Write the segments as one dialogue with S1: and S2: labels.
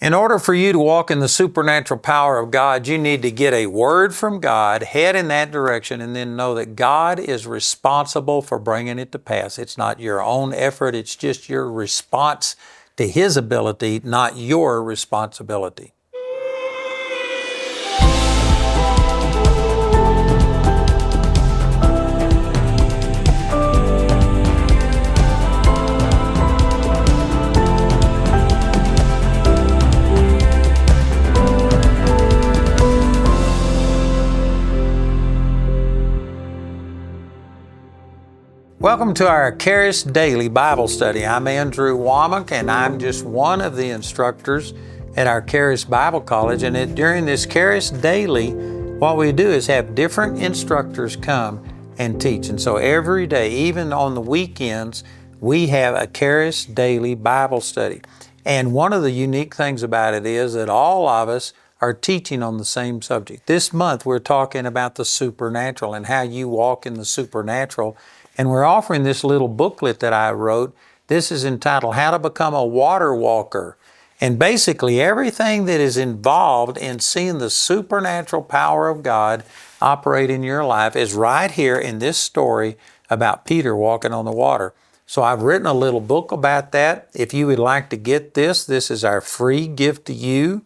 S1: In order for you to walk in the supernatural power of God, you need to get a word from God, head in that direction, and then know that God is responsible for bringing it to pass. It's not your own effort, it's just your response to His ability, not your responsibility. Welcome to our Charis Daily Bible Study. I'm Andrew Womack, and I'm just one of the instructors at our Charis Bible College. And during this Charis Daily, what we do is have different instructors come and teach. And so every day, even on the weekends, we have a Charis Daily Bible Study. And one of the unique things about it is that all of us are teaching on the same subject. This month, we're talking about the supernatural and how you walk in the supernatural. And we're offering this little booklet that I wrote. This is entitled, How to Become a Water Walker. And basically everything that is involved in seeing the supernatural power of God operate in your life is right here in this story about Peter walking on the water. So I've written a little book about that. If you would like to get this is our free gift to you.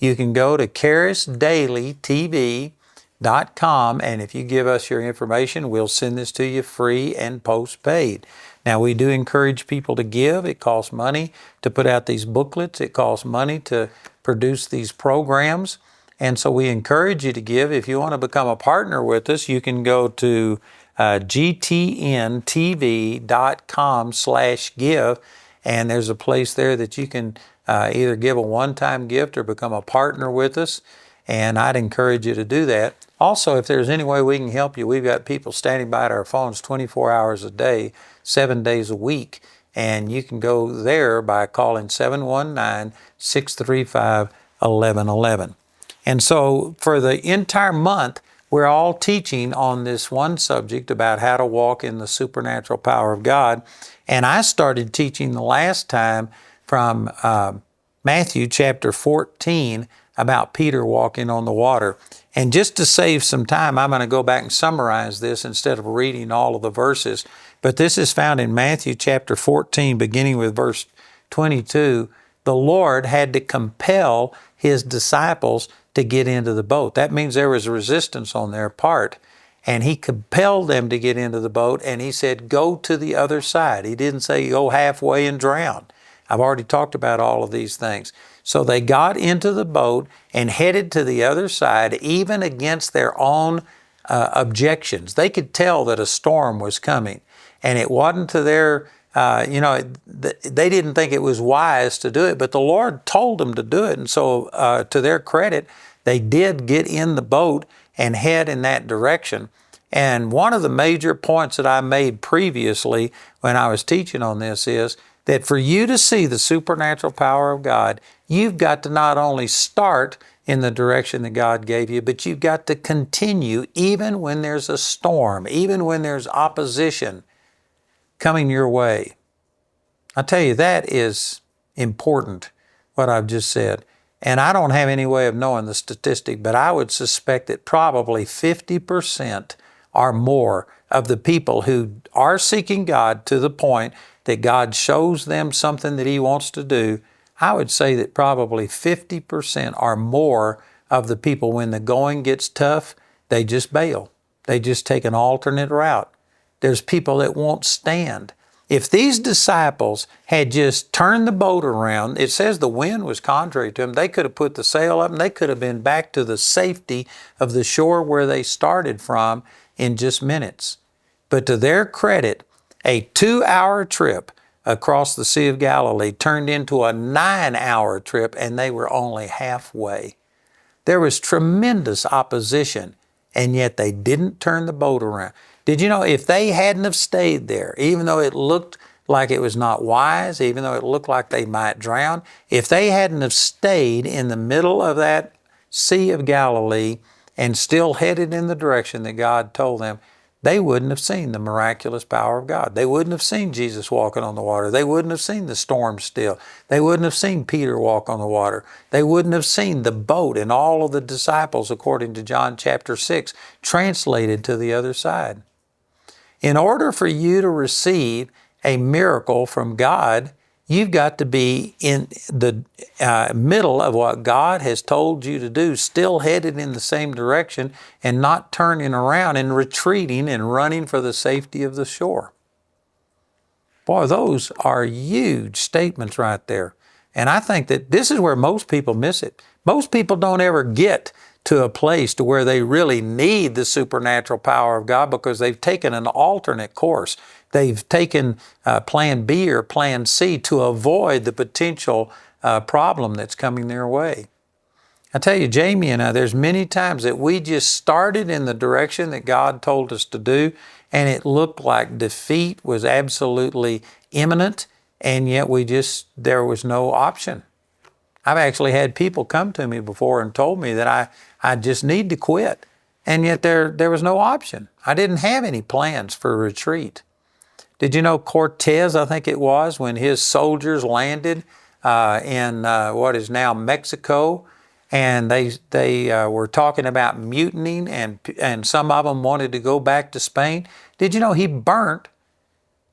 S1: You can go to charisdailytv.com, and if you give us your information, we'll send this to you free and postpaid. Now, we do encourage people to give. It costs money to put out these booklets. It costs money to produce these programs. And so we encourage you to give. If you want to become a partner with us, you can go to gtntv.com/give, and there's a place there that you can either give a one-time gift or become a partner with us. And I'd encourage you to do that. Also, if there's any way we can help you, we've got people standing by at our phones 24 hours a day, 7 days a week. And you can go there by calling 719-635-1111. And so for the entire month, we're all teaching on this one subject about how to walk in the supernatural power of God. And I started teaching the last time from Matthew chapter 14 about Peter walking on the water. And just to save some time, I'm going to go back and summarize this instead of reading all of the verses. But this is found in Matthew chapter 14, beginning with verse 22. The Lord had to compel His disciples to get into the boat. That means there was resistance on their part. And He compelled them to get into the boat, and He said, go to the other side. He didn't say go halfway and drown. I've already talked about all of these things. So they got into the boat and headed to the other side, even against their own objections. They could tell that a storm was coming, and it wasn't to their, they didn't think it was wise to do it, but the Lord told them to do it. And so to their credit, they did get in the boat and head in that direction. And one of the major points that I made previously when I was teaching on this is that for you to see the supernatural power of God, you've got to not only start in the direction that God gave you, but you've got to continue even when there's a storm, even when there's opposition coming your way. I tell you, that is important, what I've just said. And I don't have any way of knowing the statistic, but I would suspect that probably 50% or more of the people who are seeking God to the point that God shows them something that He wants to do, I would say that probably 50% or more of the people, when the going gets tough, they just bail. They just take an alternate route. There's people that won't stand. If these disciples had just turned the boat around, it says the wind was contrary to them, they could have put the sail up and they could have been back to the safety of the shore where they started from in just minutes. But to their credit, a 2-hour trip across the Sea of Galilee turned into a 9-hour trip, and they were only halfway. There was tremendous opposition, and yet they didn't turn the boat around. Did you know if they hadn't have stayed there, even though it looked like it was not wise, even though it looked like they might drown, if they hadn't have stayed in the middle of that Sea of Galilee and still headed in the direction that God told them, they wouldn't have seen the miraculous power of God. They wouldn't have seen Jesus walking on the water. They wouldn't have seen the storm still. They wouldn't have seen Peter walk on the water. They wouldn't have seen the boat and all of the disciples, according to John chapter 6, translated to the other side. In order for you to receive a miracle from God, you've got to be in the middle of what God has told you to do, still headed in the same direction and not turning around and retreating and running for the safety of the shore. Boy, those are huge statements right there. And I think that this is where most people miss it. Most people don't ever get to a place to where they really need the supernatural power of God because they've taken an alternate course. They've taken plan B or plan C to avoid the potential problem that's coming their way. I tell you, Jamie and I, there's many times that we just started in the direction that God told us to do, and it looked like defeat was absolutely imminent, and yet there was no option. I've actually had people come to me before and told me that I just need to quit, and yet there was no option. I didn't have any plans for a retreat. Did you know Cortez, I think it was, when his soldiers landed in what is now Mexico, and they were talking about mutinying, and some of them wanted to go back to Spain. Did you know he burnt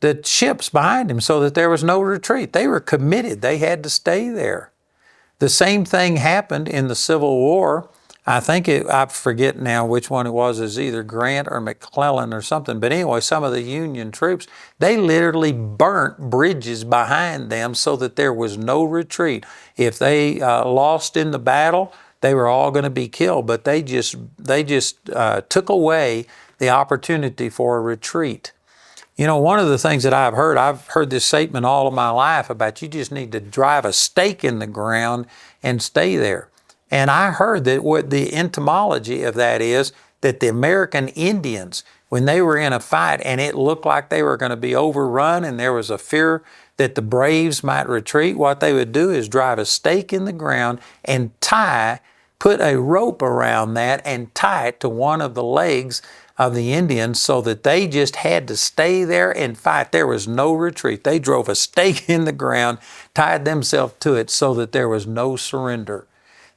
S1: the ships behind him so that there was no retreat? They were committed. They had to stay there. The same thing happened in the Civil War. I forget now which one it was. It's either Grant or McClellan or something. But anyway, some of the Union troops, they literally burnt bridges behind them so that there was no retreat. If they lost in the battle, they were all going to be killed. But they just took away the opportunity for a retreat. You know, one of the things that I've heard this statement all of my life about you just need to drive a stake in the ground and stay there. And I heard that what the etymology of that is that the American Indians, when they were in a fight and it looked like they were going to be overrun and there was a fear that the braves might retreat, what they would do is drive a stake in the ground and put a rope around that and tie it to one of the legs of the Indians so that they just had to stay there and fight. There was no retreat. They drove a stake in the ground, tied themselves to it so that there was no surrender.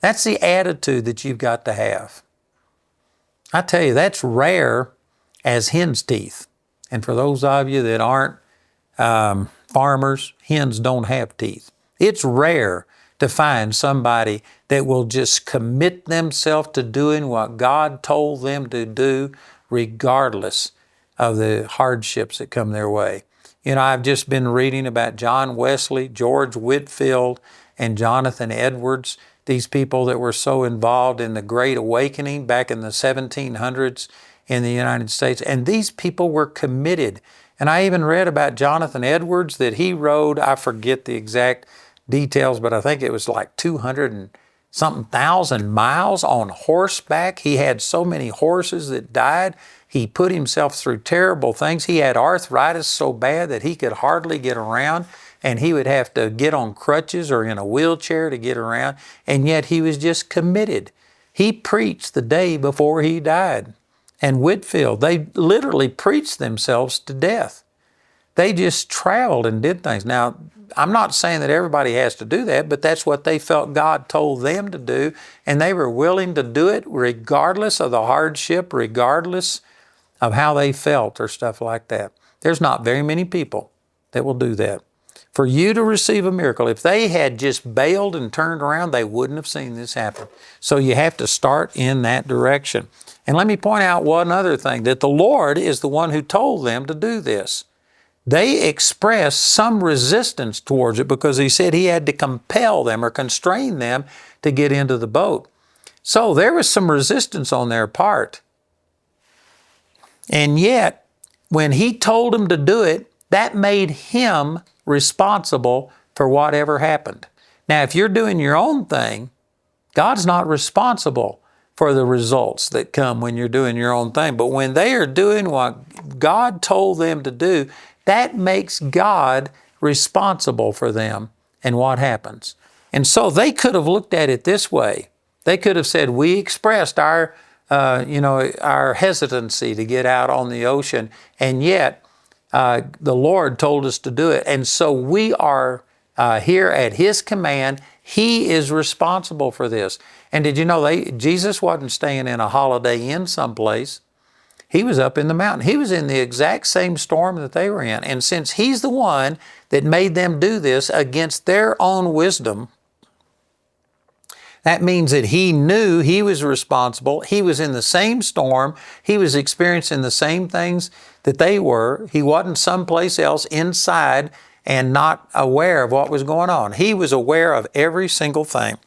S1: That's the attitude that you've got to have. I tell you, that's rare as hen's teeth. And for those of you that aren't farmers, hens don't have teeth. It's rare to find somebody that will just commit themselves to doing what God told them to do regardless of the hardships that come their way. You know, I've just been reading about John Wesley, George Whitefield, and Jonathan Edwards, these people that were so involved in the Great Awakening back in the 1700s in the United States. And these people were committed. And I even read about Jonathan Edwards that he rode, I forget the exact details, but I think it was like 200 and something thousand miles on horseback. He had so many horses that died. He put himself through terrible things. He had arthritis so bad that he could hardly get around, and he would have to get on crutches or in a wheelchair to get around, and yet he was just committed. He preached the day before he died. And Whitefield, they literally preached themselves to death. They just traveled and did things. Now, I'm not saying that everybody has to do that, but that's what they felt God told them to do, and they were willing to do it regardless of the hardship, regardless of how they felt or stuff like that. There's not very many people that will do that. For you to receive a miracle, if they had just bailed and turned around, they wouldn't have seen this happen. So you have to start in that direction. And let me point out one other thing, that the Lord is the one who told them to do this. They expressed some resistance towards it because he said he had to compel them or constrain them to get into the boat. So there was some resistance on their part. And yet, when he told them to do it, that made him responsible for whatever happened. Now, if you're doing your own thing, God's not responsible for the results that come when you're doing your own thing. But when they are doing what God told them to do, that makes God responsible for them and what happens. And so they could have looked at it this way. They could have said, we expressed our our hesitancy to get out on the ocean, and yet the Lord told us to do it. And so we are here at His command. He is responsible for this. And did you know Jesus wasn't staying in a Holiday Inn someplace? He was up in the mountain. He was in the exact same storm that they were in. And since He's the one that made them do this against their own wisdom, that means that He knew He was responsible. He was in the same storm. He was experiencing the same things that they were. He wasn't someplace else inside and not aware of what was going on. He was aware of every single thing.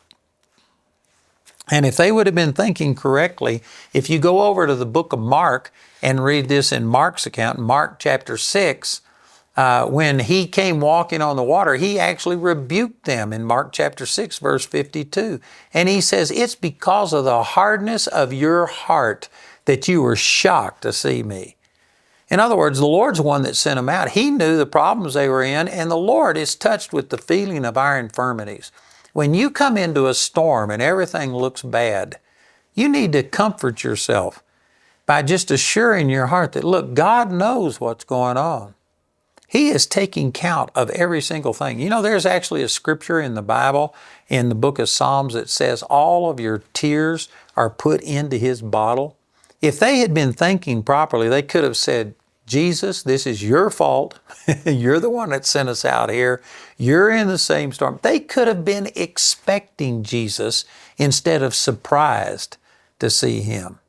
S1: And if they would have been thinking correctly, if you go over to the book of Mark and read this in Mark's account, Mark chapter 6, when He came walking on the water, He actually rebuked them in Mark chapter 6, verse 52. And He says, it's because of the hardness of your heart that you were shocked to see me. In other words, the Lord's the one that sent them out. He knew the problems they were in, and the Lord is touched with the feeling of our infirmities. When you come into a storm and everything looks bad, you need to comfort yourself by just assuring your heart that, look, God knows what's going on. He is taking count of every single thing. You know, there's actually a scripture in the Bible, in the book of Psalms, that says all of your tears are put into His bottle. If they had been thinking properly, they could have said, Jesus, this is your fault. You're the one that sent us out here. You're in the same storm. They could have been expecting Jesus instead of surprised to see Him.